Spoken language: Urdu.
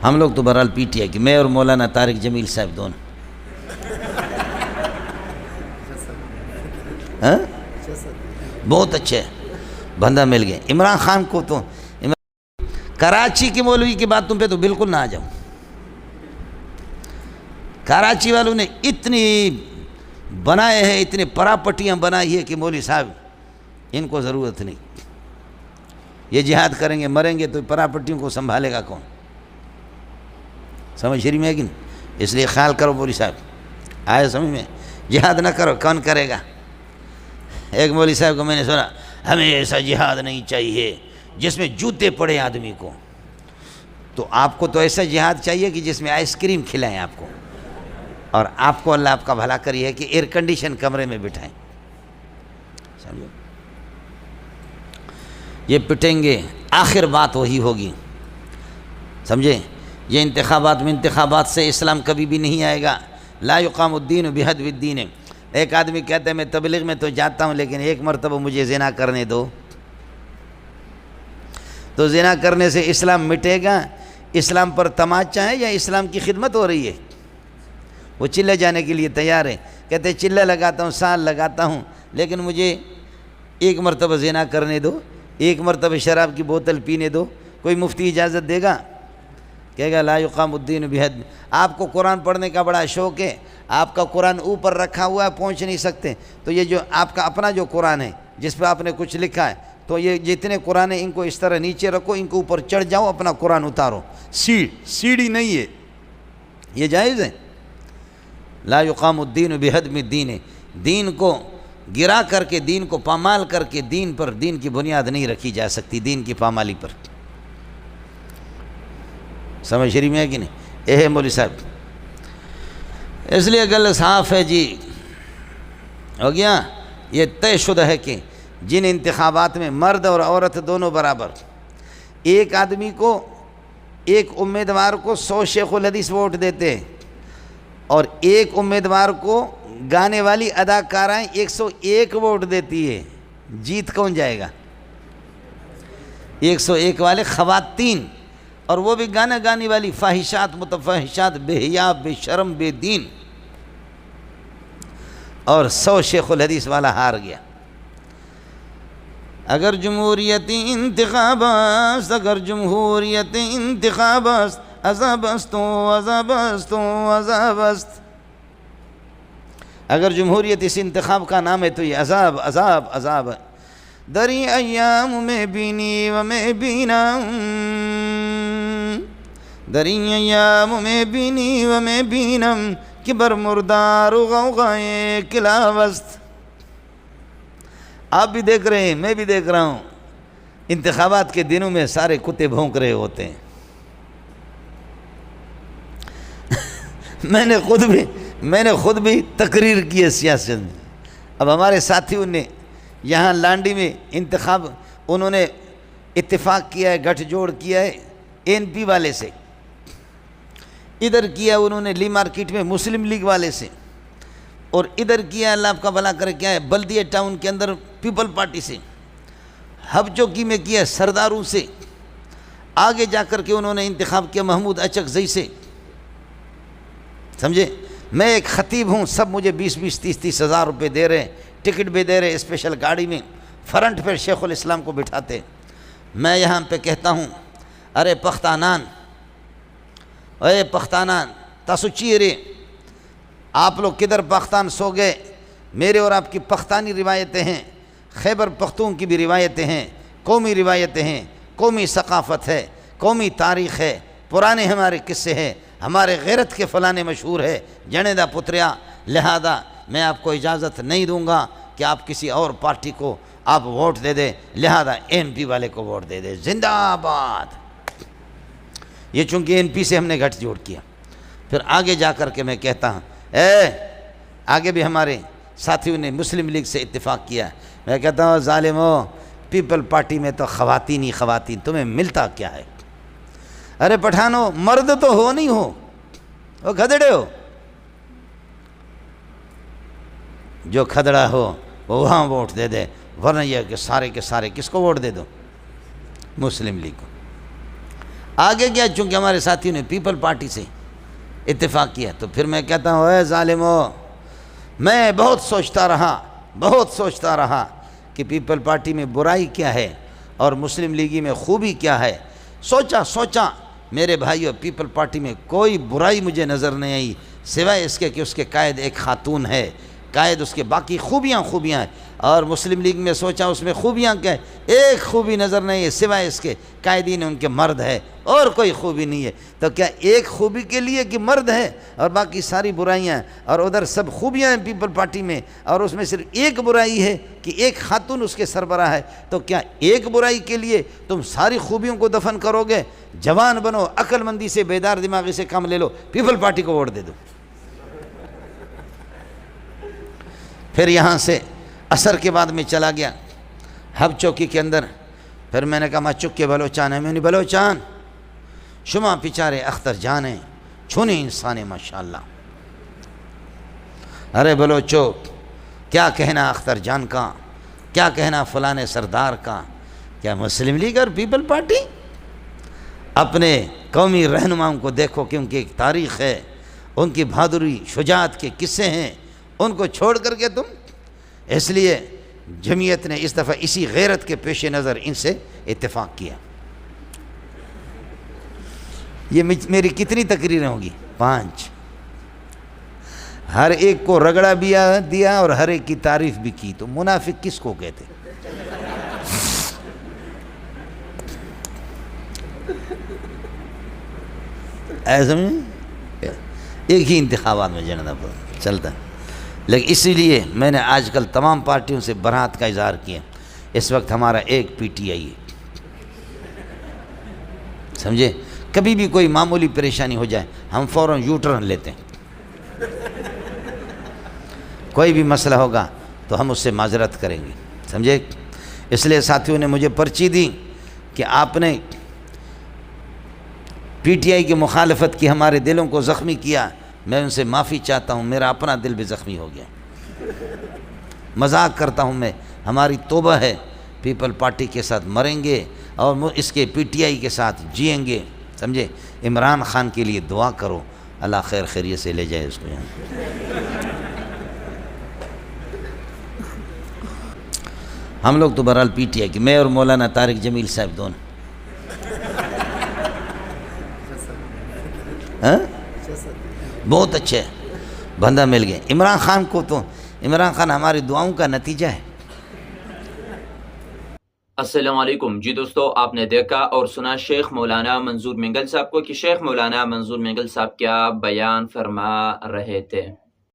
ہم لوگ تو بہرحال پی ٹی آئی کی، میں اور مولانا طارق جمیل صاحب دونوں. ہاں بہت اچھے بندہ مل گئے. عمران خان کو تو کراچی کے مولوی کی بات تم پہ تو بالکل نہ آ جاؤ. کراچی والوں نے اتنی بنائے ہیں، اتنی پراپٹیاں بنائی ہے کہ مولوی صاحب ان کو ضرورت نہیں. یہ جہاد کریں گے مریں گے تو پراپٹیوں کو سنبھالے گا کون؟ سمجھ رہی میں ہے کہ نہیں؟ اس لیے خیال کرو مولوی صاحب، آئے سمجھ میں؟ جہاد نہ کرو کون کرے گا؟ ایک مولوی صاحب کو میں نے سنا، ہمیں ایسا جہاد نہیں چاہیے جس میں جوتے پڑے آدمی کو. تو آپ کو تو ایسا جہاد چاہیے کہ جس میں آئس کریم کھلائیں آپ کو، اور آپ کو اللہ آپ کا بھلا کری ہے کہ ایئر کنڈیشن کمرے میں بٹھائیں. سمجھو یہ پٹیں گے، آخر بات وہی ہوگی. سمجھے؟ یہ انتخابات سے اسلام کبھی بھی نہیں آئے گا. لا یقام الدین بحدو الدین. ایک آدمی کہتا ہے میں تبلیغ میں تو جاتا ہوں لیکن ایک مرتبہ مجھے زنا کرنے دو. تو زنا کرنے سے اسلام مٹے گا؟ اسلام پر تماچا ہے یا اسلام کی خدمت ہو رہی ہے؟ وہ چلے جانے کے لیے تیار ہے، کہتے ہیں چلے لگاتا ہوں، سال لگاتا ہوں، لیکن مجھے ایک مرتبہ زنا کرنے دو، ایک مرتبہ شراب کی بوتل پینے دو. کوئی مفتی اجازت دے گا؟ کہے گا لا یقام الدین بحد. آپ کو قرآن پڑھنے کا بڑا شوق ہے، آپ کا قرآن اوپر رکھا ہوا ہے، پہنچ نہیں سکتے، تو یہ جو آپ کا اپنا جو قرآن ہے جس پہ آپ نے کچھ لکھا ہے، تو یہ جتنے قرآن ہیں ان کو اس طرح نیچے رکھو، ان کو اوپر چڑھ جاؤ، اپنا قرآن اتارو. سیڑھی نہیں ہے، یہ جائز ہے؟ لا یقام الدین بحدم الدین. دین کو گرا کر کے، دین کو پامال کر کے دین پر، دین کی بنیاد نہیں رکھی جا سکتی دین کی پامالی پر. سمجھ رہی میں ہے کہ نہیں؟ اے مولوی صاحب، اس لیے گل صاف ہے جی، ہو گیا. یہ طے شدہ ہے کہ جن انتخابات میں مرد اور عورت دونوں برابر، ایک آدمی کو، ایک امیدوار کو 100 شیخ الحدیث ووٹ دیتے ہیں، اور ایک امیدوار کو گانے والی اداکارائیں 101 ووٹ دیتی ہے. جیت کون جائے گا؟ 101 والے خواتین، اور وہ بھی گانا گانے والی فاحشات متفحشات بے حیا بے شرم بے دین. اور 100 شیخ الحدیث والا ہار گیا. اگر جمہوریتی انتخاب است، اگر جمہوریت انتخاب است، عذاب است و عذاب است و عذاب است. اگر جمہوریت اس انتخاب کا نام ہے تو یہ عذاب عذاب عذاب ہے. دری ایام میں بینی و میں بینم، دری ایام میں بینی و میں بینم، کہ بر مردار و غوغائے کلاب است. آپ بھی دیکھ رہے ہیں، میں بھی دیکھ رہا ہوں، انتخابات کے دنوں میں سارے کتے بھونک رہے ہوتے ہیں. میں نے خود بھی تقریر کی ہے سیاست میں. اب ہمارے ساتھیوں نے یہاں لانڈی میں انتخاب، انہوں نے اتفاق کیا ہے، گٹھ جوڑ کیا ہے این پی والے سے، ادھر کیا انہوں نے لی مارکیٹ میں مسلم لیگ والے سے، اور ادھر کیا اللہ آپ کا بھلا کرے کیا ہے بلدیہ ٹاؤن کے اندر پیپل پارٹی سے، ہب چوکی میں کیا سرداروں سے، آگے جا کر کے انہوں نے انتخاب کیا محمود اچکزئی سے. سمجھے؟ میں ایک خطیب ہوں، سب مجھے 20-20 30-30 ہزار روپے دے رہے ہیں، ٹکٹ بھی دے رہے، اسپیشل گاڑی میں فرنٹ پہ شیخ الاسلام کو بٹھاتے. میں یہاں پہ کہتا ہوں ارے پختانان، اے پختانان تاسو چیرے، آپ لوگ کدھر پختان سو گئے؟ میرے اور آپ کی پختانی روایتیں ہیں، خیبر پختون کی بھی روایتیں ہیں، قومی روایتیں ہیں، قومی ثقافت ہے، قومی تاریخ ہے، پرانے ہمارے قصے ہیں، ہمارے غیرت کے فلانے مشہور ہے جنیدہ پتریا. لہذا میں آپ کو اجازت نہیں دوں گا کہ آپ کسی اور پارٹی کو آپ ووٹ دے دیں، لہذا این پی والے کو ووٹ دے دیں. زندہ آباد. یہ چونکہ این پی سے ہم نے گٹھ جوڑ کیا. پھر آگے جا کر کے میں کہتا ہوں آگے بھی ہمارے ساتھیوں نے مسلم لیگ سے اتفاق کیا. میں کہتا ہوں ظالمو، پیپل پارٹی میں تو خواتین ہی خواتین، تمہیں ملتا کیا ہے؟ ارے پٹھانو، مرد تو ہو نہیں ہو، وہ کھدڑے ہو. جو کھدڑا ہو وہ وہاں ووٹ دے دے، ورنہ یہ کہ سارے کے سارے کس کو ووٹ دے دو؟ مسلم لیگ کو. آگے گیا چونکہ ہمارے ساتھیوں نے پیپل پارٹی سے اتفاق کیا، تو پھر میں کہتا ہوں اے ظالمو، میں بہت سوچتا رہا کہ پیپل پارٹی میں برائی کیا ہے اور مسلم لیگی میں خوبی کیا ہے۔ سوچا میرے بھائیو، پیپل پارٹی میں کوئی برائی مجھے نظر نہیں آئی سوائے اس کے کہ اس کے قائد ایک خاتون ہے، قائد اس کے باقی خوبیاں ہیں، اور مسلم لیگ میں سوچا اس میں خوبیاں کیا ہے، ایک خوبی نظر نہیں ہے سوائے اس کے قائدین ان کے مرد ہے، اور کوئی خوبی نہیں ہے۔ تو کیا ایک خوبی کے لیے کہ مرد ہے اور باقی ساری برائیاں ہیں، اور ادھر سب خوبیاں ہیں پیپل پارٹی میں، اور اس میں صرف ایک برائی ہے کہ ایک خاتون اس کے سربراہ ہے، تو کیا ایک برائی کے لیے تم ساری خوبیوں کو دفن کرو گے؟ جوان بنو، عقل مندی سے، بیدار دماغی سے کام لے لو، پیپل پارٹی کو ووٹ دے دو۔ پھر یہاں سے عصر کے بعد میں چلا گیا ہب چوکی کے اندر، پھر میں نے کہا ما چکے بلوچان ہے، میں نے بلوچان شما پیچارے اختر جان ہیں، چھونے انسان ہیں ماشاءاللہ۔ ارے بلوچو، کیا کہنا اختر جان کا، کیا کہنا فلاں سردار کا، کیا مسلم لیگ اور پیپل پارٹی؟ اپنے قومی رہنماؤں کو دیکھو کہ ان کی ایک تاریخ ہے، ان کی بہادری شجاعت کے قصے ہیں، ان کو چھوڑ کر کے تم، اس لیے جمعیت نے اس دفعہ اسی غیرت کے پیش نظر ان سے اتفاق کیا۔ یہ میری کتنی تقریریں ہوں گی؟ 5۔ ہر ایک کو رگڑا بھی دیا اور ہر ایک کی تعریف بھی کی، تو منافق کس کو کہتے؟ ایسا ایک ہی انتخابات میں جنتا چلتا ہے، لیکن اسی لیے میں نے آج کل تمام پارٹیوں سے برات کا اظہار کیا۔ اس وقت ہمارا ایک پی ٹی آئی ہے، سمجھے؟ کبھی بھی کوئی معمولی پریشانی ہو جائے ہم فوراً یو ٹرن لیتے ہیں، کوئی بھی مسئلہ ہوگا تو ہم اس سے معذرت کریں گے، سمجھے؟ اس لیے ساتھیوں نے مجھے پرچی دی کہ آپ نے پی ٹی آئی کی مخالفت کی، ہمارے دلوں کو زخمی کیا، میں ان سے معافی چاہتا ہوں، میرا اپنا دل بھی زخمی ہو گیا۔ مذاق کرتا ہوں میں، ہماری توبہ ہے، پیپل پارٹی کے ساتھ مریں گے اور اس کے پی ٹی آئی کے ساتھ جئیں گے، سمجھے؟ عمران خان کے لیے دعا کرو، اللہ خیر خیریت سے لے جائے اس کو یہاں۔ ہم لوگ تو بہرحال پی ٹی آئی کی، میں اور مولانا طارق جمیل صاحب دونوں، بہت اچھے بندہ مل گئے۔ عمران خان کو تو، عمران خان ہماری دعاؤں کا نتیجہ ہے۔ السلام علیکم جی دوستو، آپ نے دیکھا اور سنا شیخ مولانا منظور مینگل صاحب کو کہ شیخ مولانا منظور مینگل صاحب کیا بیان فرما رہے تھے۔